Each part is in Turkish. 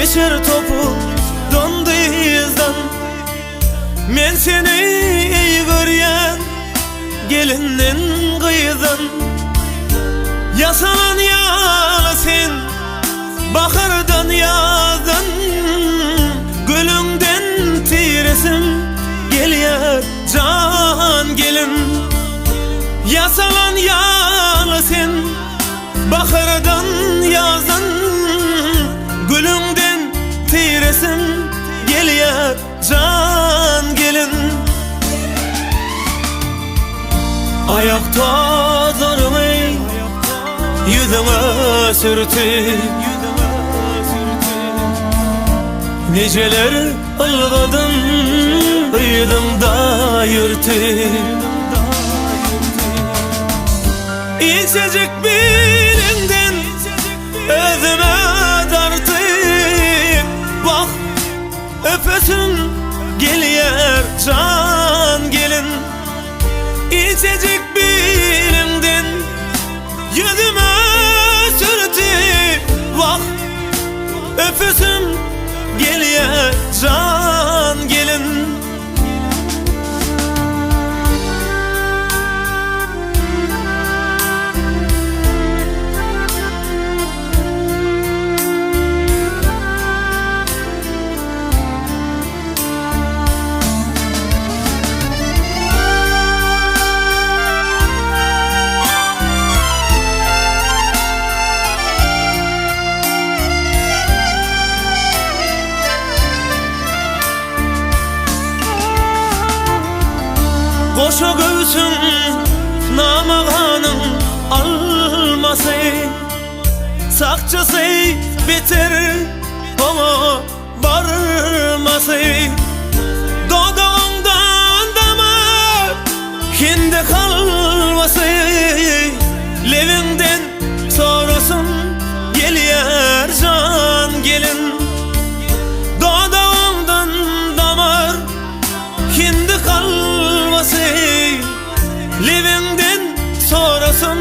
geçer topu donduyuzdan. Men seni iyi göryen gelinden kıyıdan. Yasalan yala sen bakardan yazdan. Gülünden tiresim gelyer can gelin. Yasalan yala sen bakardan yazdan. Gülünden tiresim gelyer can gelin. Ayakta durmay yüzüme sürtüp niceler ılgadım kıyıdımda yürütüp. İçecek birinden özüme dartıp. Bak öpesim gelyer can gelin. İçecek birinden yüzüme sürtüp. Bak öpesim gelyer can gelin. Koşa göğsün namağanın alması. Sakçısı biter ama varması. Dodağından damar hindi kalması. Levinden sonrasın gelyer can gelin. Dodağından damar hindi kalması. Levinden sonrasın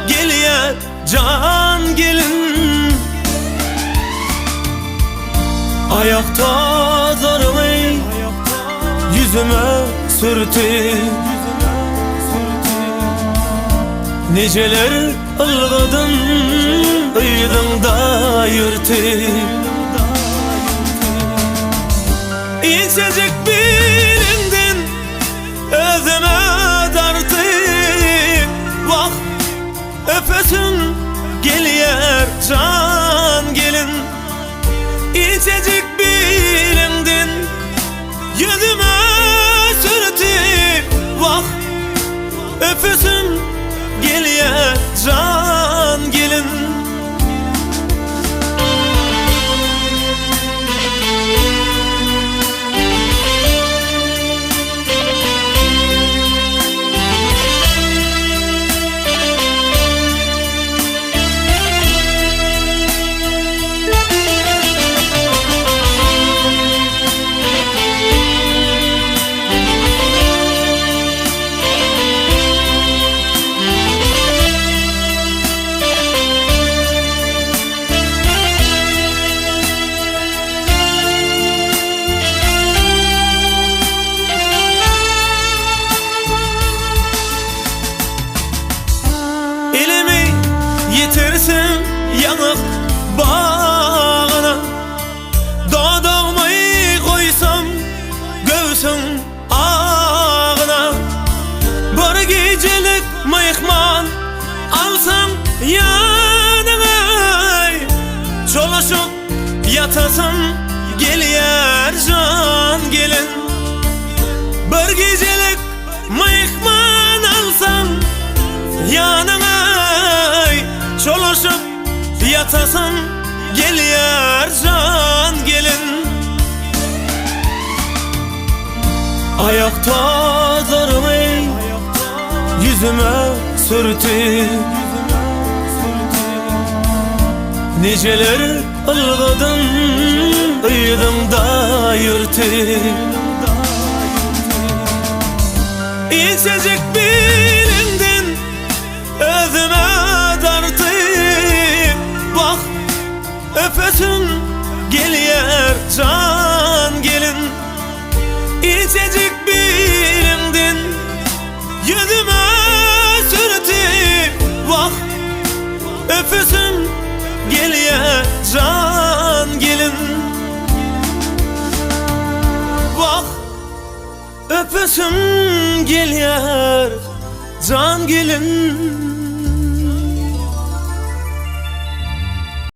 gelyer can gelin. Ayakta durmay yüzüme sürtüp niceler ılgadım kıyıdımda yürütüp. İçecek birinden özüme dartıp. Bak öpesim gelyer can gelin. İçecek birinden yüzüme sürtüp. Bak öpesim gelyer can gelin. Yitirsin yanık bağına. Dodağımı koysam göğsün ağına. Bir gecelik mihman alsam yanına. Çolaşıp yatasam gelyer can gelin. Bir gecelik mihman alsam yanına. Çolaşıp yatasam gelyer can gelin. Ayakta durmay yüzüme sürtüp niceler ılgadım kıyıdımda yürütüp. İçecek birinden özüme dartıp. Bak öpesim gelyer Öpüsüm geliye can gelin. Bak öpüsüm geliyor can gelin.